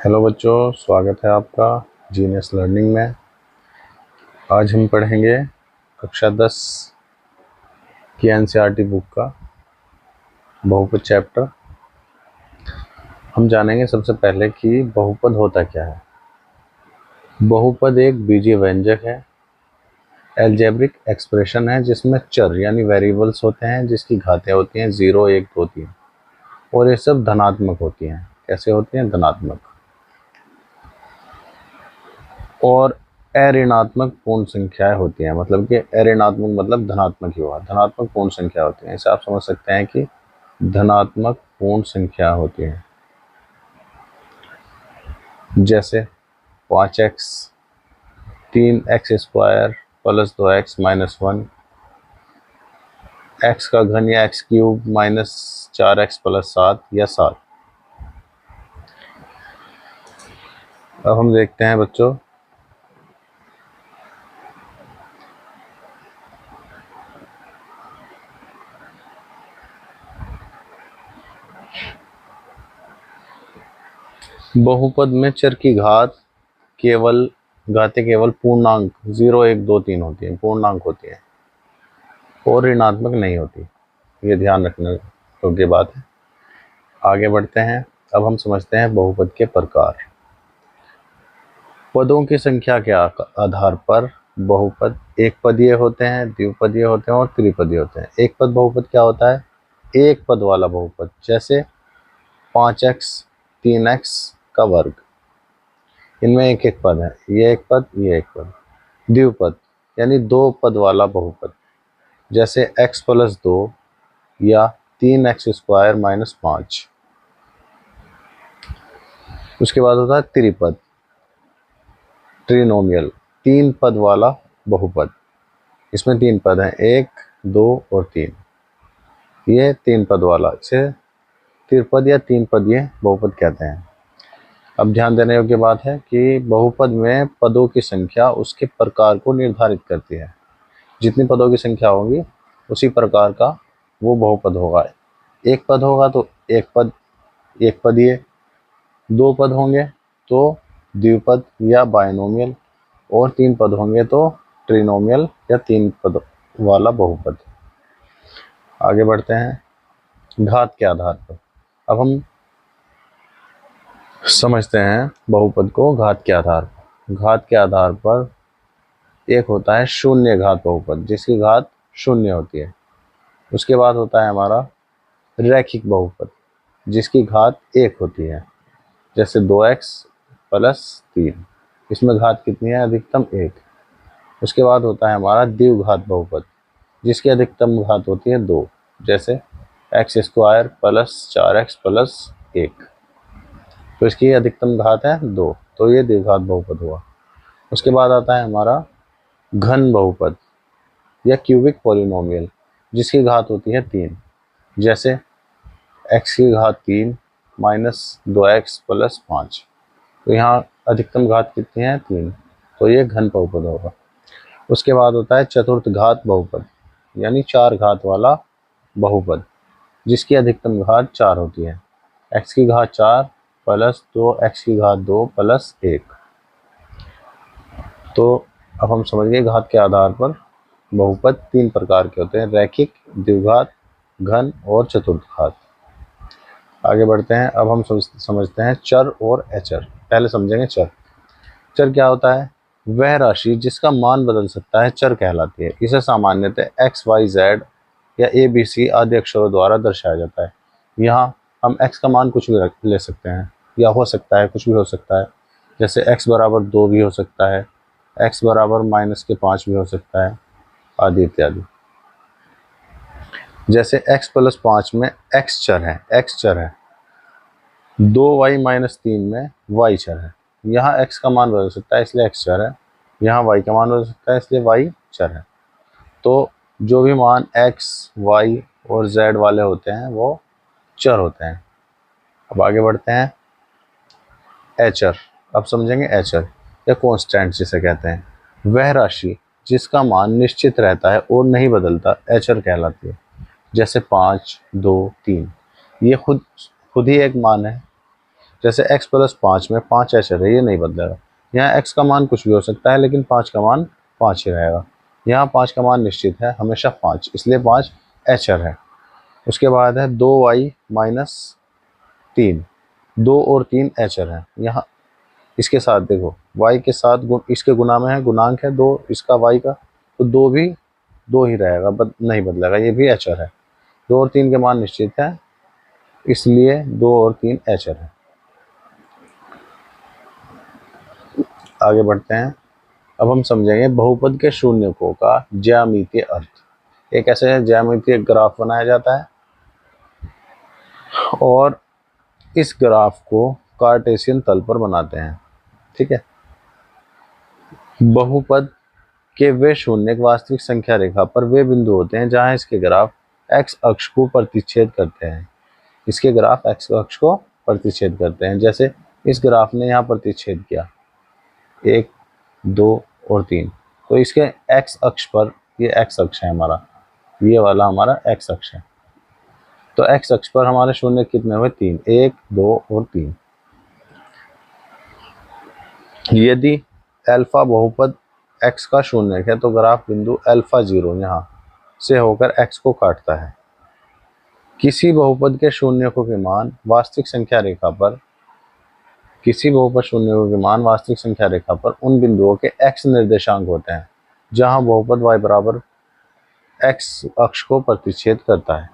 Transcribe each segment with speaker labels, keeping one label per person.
Speaker 1: Hello बच्चों, स्वागत है आपका जीनियस लर्निंग में। आज हम पढ़ेंगे कक्षा 10 की एनसीईआरटी बुक का बहुपद चैप्टर। हम जानेंगे सबसे पहले कि बहुपद होता क्या है। बहुपद एक बीजीय व्यंजक है, एल्जेब्रिक एक्सप्रेशन है जिसमें चर यानी वेरिएबल्स होते हैं जिसकी घातें होती हैं 0, 1, 2, 3 और ये सब धनात्मक होती हैं। कैसे होती हैं? धनात्मक। और अऋणात्मक पूर्ण संख्याएं होती हैं, मतलब कि अऋणात्मक मतलब धनात्मक ही हुआ। धनात्मक पूर्ण संख्या होती है, इसे आप समझ सकते हैं कि धनात्मक पूर्ण संख्या होती है। जैसे 5x 3x² plus 2x minus 1, x का घन या x³ माइनस 4x प्लस 7 या 7। अब हम देखते हैं बच्चों, बहुपद में चर की घातें केवल पूर्णांक 0, 1, 2, 3 होती हैं, पूर्णांक होती हैं और ऋणात्मक नहीं होती। ये ध्यान रखने योग्य बात है। आगे बढ़ते हैं। अब हम समझते हैं बहुपद के प्रकार। पदों की संख्या के आधार पर बहुपद एक पदीय होते हैं, द्विपदीय होते हैं और त्रिपदीय होते हैं। एक पद बहुपद क्या होता है? एक पद वाला बहुपद, जैसे 5x 3x का वर्ग। इनमें एक एक पद है, ये एक पद, ये एक पद। द्विपद यानी दो पद वाला बहुपद, जैसे x प्लस 2 या 3x² माइनस 5। उसके बाद होता है त्रिपद, ट्रिनोमियल, तीन पद वाला बहुपद। इसमें तीन पद हैं, 1, 2 और 3। ये तीन पद वाला, इसे त्रिपद या तीन पदीय बहुपद कहते हैं। अब ध्यान देने योग्य बात है कि बहुपद में पदों की संख्या उसके प्रकार को निर्धारित करती है। जितनी पदों की संख्या होगी उसी प्रकार का वो बहुपद होगा। एक पद होगा तो एक पद एक पदीय, दो पद होंगे तो द्विपद या बायनोमियल, और तीन पद होंगे तो ट्रिनोमियल या तीन पद वाला बहुपद। आगे बढ़ते हैं। घात के आधार पर अब हम समझते हैं बहुपद को। घात के आधार पर, घात के आधार पर एक होता है शून्य घात बहुपद जिसकी घात शून्य होती है। उसके बाद होता है हमारा रैखिक बहुपद जिसकी घात एक होती है, जैसे 2x प्लस 3। इसमें घात कितनी है? अधिकतम 1। उसके बाद होता है हमारा द्विघात बहुपद जिसकी अधिकतम घात होती है 2, जैसे x² प्लस 4x प्लस 1। तो इसकी अधिकतम घात है 2, तो ये द्विघात बहुपद हुआ। उसके बाद आता है हमारा घन बहुपद या क्यूबिक पॉलिनोमियल जिसकी घात होती है 3, जैसे x की घात 3 माइनस 2x प्लस 5। तो यहाँ अधिकतम घात कितनी है? 3, तो ये घन बहुपद होगा। उसके बाद होता है चतुर्थ घात बहुपद यानी 4 घात वाला बहुपद जिसकी अधिकतम घात 4 होती है, x की घात 4 प्लस 2x की घात 2 प्लस 1। तो अब हम समझ गए घात के आधार पर बहुपद तीन प्रकार के होते हैं, रैखिक, द्विघात, घन और चतुर्थ घात। आगे बढ़ते हैं। अब हम समझते हैं चर और अचर। पहले समझेंगे चर। चर क्या होता है? वह राशि जिसका मान बदल सकता है चर कहलाती है। इसे सामान्यतः x, y, z या a, b, c आदि अक्षरों द्वारा दर्शाया जाता है। यहाँ हम x का मान कुछ भी ले सकते हैं, या हो सकता है कुछ भी हो सकता है, जैसे x बराबर 2 भी हो सकता है, x बराबर -5 भी हो सकता है, आदि इत्यादि। जैसे x प्लस 5 में x चर है, x चर है। 2y माइनस 3 में y चर है। यहाँ x का मान बदल सकता है इसलिए x चर है, यहाँ y का मान बदल सकता है इसलिए y चर है। तो जो भी मान x, y और z वाले होते हैं वो चर होते हैं। अब आगे बढ़ते हैं अचर। अब समझेंगे अचर या कांस्टेंट जिसे कहते हैं। वह राशि जिसका मान निश्चित रहता है और नहीं बदलता अचर कहलाती है, जैसे 5, 2, 3। ये खुद ही एक मान है, जैसे x प्लस 5 में 5 अचर है, ये नहीं बदलेगा। यहाँ x का मान कुछ भी हो सकता है लेकिन 5 का मान 5 ही रहेगा। यहाँ 5 का मान निश्चित है हमेशा 5, इसलिए 5 अचर है। उसके बाद है 2y माइनस 3, 2 और 3 अचर है। यहाँ इसके साथ देखो y के साथ इसके गुना में है, गुणांक है 2 इसका y का, तो 2 भी 2 ही रहेगा, नहीं बदलेगा, ये भी अचर है। 2 और 3 के मान निश्चित है, इसलिए 2 और 3 अचर है। आगे बढ़ते हैं। अब हम समझेंगे बहुपद के शून्यकों का ज्यामितीय अर्थ। एक ऐसे ज्यामितीय ग्राफ बनाया जाता है और इस ग्राफ को कार्टेशियन तल पर बनाते हैं, ठीक है। बहुपद के वे शून्य वास्तविक संख्या रेखा पर वे बिंदु होते हैं जहां इसके ग्राफ x अक्ष को प्रतिच्छेद करते हैं। इसके ग्राफ x अक्ष को प्रतिच्छेद करते हैं। जैसे इस ग्राफ ने यहाँ प्रतिच्छेद किया 1, 2 और 3, तो इसके x अक्ष पर, ये x अक्ष है हमारा, ये वाला हमारा x अक्ष है, तो x अक्ष पर हमारे शून्य कितने हुए? 3, 1, 2 और 3। यदि अल्फा बहुपद x का शून्य है तो ग्राफ बिंदु अल्फा 0 यहाँ से होकर x को काटता है। किसी बहुपद के शून्यकों के मान वास्तविक संख्या रेखा पर, किसी बहुपद शून्यकों के मान वास्तविक संख्या रेखा पर उन बिंदुओं के x निर्देशांक होते हैं जहां बहुपद y बराबर x अक्ष को प्रतिच्छेद करता है।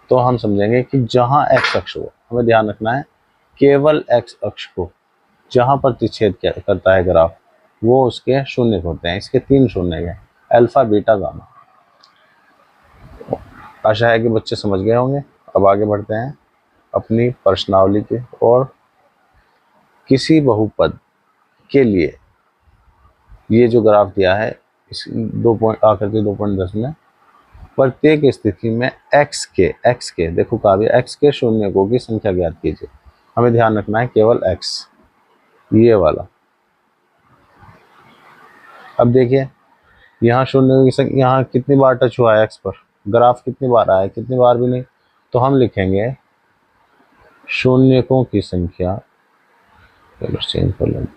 Speaker 1: तो हम समझेंगे कि जहां x अक्ष हो, हमें ध्यान रखना है केवल x अक्ष को जहां प्रतिच्छेद करता है ग्राफ, वो उसके शून्य होते हैं। इसके 3 शून्य हैं, अल्फा, बीटा, गामा। आशा है कि बच्चे समझ गए होंगे। अब आगे बढ़ते हैं अपनी प्रश्नावली के। और किसी बहुपद के लिए ये जो ग्राफ दिया है इस आकृति 2.10 में प्रत्येक स्थिति में x के देखो कहा भी x के शून्यकों की संख्या ज्ञात कीजिए। हमें ध्यान रखना है केवल x, ये वाला। अब देखिए यहाँ शून्य की संख्या यहाँ कितनी बार टच हुआ है x पर, ग्राफ कितनी बार आया है, कितनी बार भी नहीं, तो हम लिखेंगे शून्यकों की संख्या, चलो चेंज कर लेते हैं,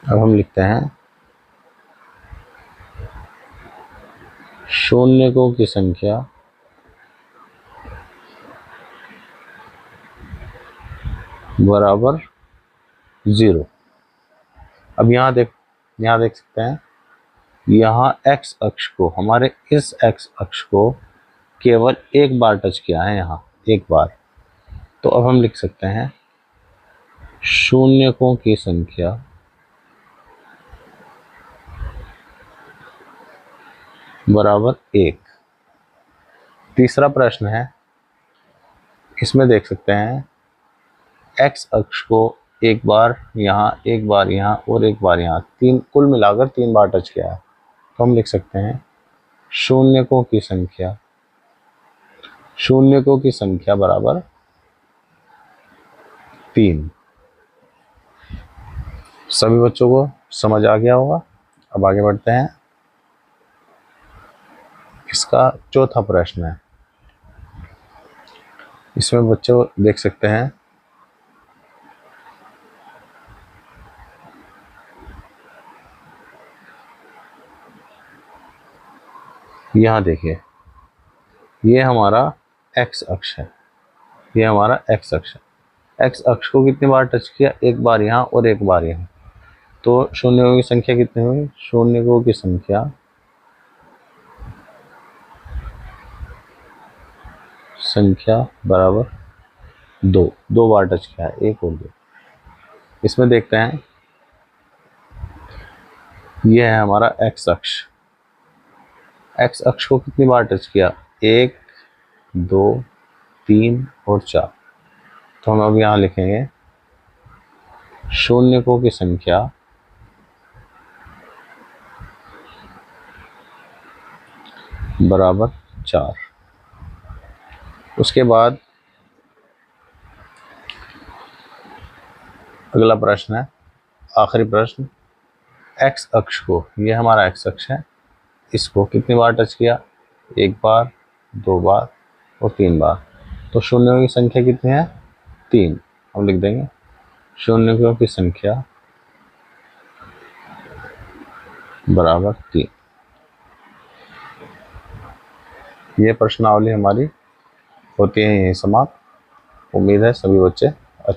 Speaker 1: अब हम लिखते हैं शून्यकों की संख्या बराबर 0। अब यहाँ देख सकते हैं यहाँ x अक्ष को, हमारे इस x अक्ष को केवल एक बार टच किया है, यहाँ एक बार। तो अब हम लिख सकते हैं शून्यकों की संख्या बराबर 1। तीसरा प्रश्न है, इसमें देख सकते हैं x अक्ष को एक बार यहाँ, एक बार यहाँ और एक बार यहाँ, कुल मिलाकर 3 बार टच किया है। तो हम लिख सकते हैं शून्यकों की संख्या बराबर 3। सभी बच्चों को समझ आ गया होगा। अब आगे बढ़ते हैं। इसका चौथा प्रश्न है, इसमें बच्चों देख सकते हैं यहाँ देखिए ये हमारा x अक्ष है, ये हमारा x अक्ष है। x अक्ष को कितनी बार टच किया? एक बार यहाँ और एक बार यहाँ। तो शून्यकों की संख्या कितनी हुई? शून्यकों की संख्या बराबर 2 बार टच किया है, 1 और 2। इसमें देखते हैं यह है हमारा x अक्ष। x अक्ष को कितनी बार टच किया? 1, 2, 3 और 4। तो हम अब यहाँ लिखेंगे शून्यकों की संख्या बराबर 4। उसके बाद अगला प्रश्न है, आखिरी प्रश्न, एक्स अक्ष को, ये हमारा एक्स अक्ष है, इसको कितनी बार टच किया? 1 बार, 2 बार और 3 बार। तो शून्यों की संख्या कितनी है? 3। हम लिख देंगे शून्यों की संख्या बराबर 3। ये प्रश्नावली हमारी होती है यहीं समाप्त। उम्मीद है सभी बच्चे